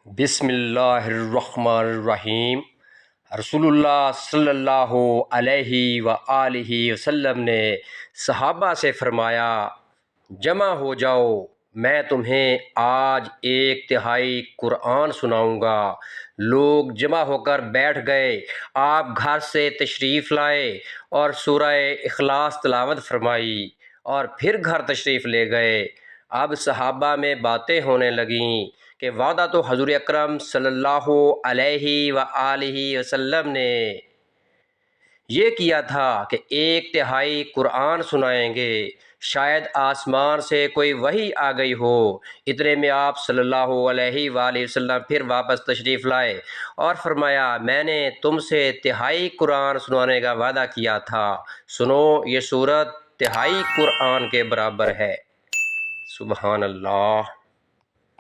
بسم اللہ الرحمن الرحیم۔ رسول اللہ صلی اللہ علیہ وآلہ وسلم نے صحابہ سے فرمایا، جمع ہو جاؤ، میں تمہیں آج 1/3 قرآن سناؤں گا۔ لوگ جمع ہو کر بیٹھ گئے۔ آپ گھر سے تشریف لائے اور سورہ اخلاص تلاوت فرمائی اور پھر گھر تشریف لے گئے۔ اب صحابہ میں باتیں ہونے لگیں کہ وعدہ تو حضور اکرم صلی اللہ علیہ وآلہ وسلم نے یہ کیا تھا کہ 1/3 قرآن سنائیں گے، شاید آسمان سے کوئی وحی آ گئی ہو۔ اتنے میں آپ صلی اللہ علیہ وآلہ وسلم پھر واپس تشریف لائے اور فرمایا، میں نے تم سے 1/3 قرآن سنانے کا وعدہ کیا تھا، سنو یہ سورت 1/3 قرآن کے برابر ہے۔ سبحان اللہ۔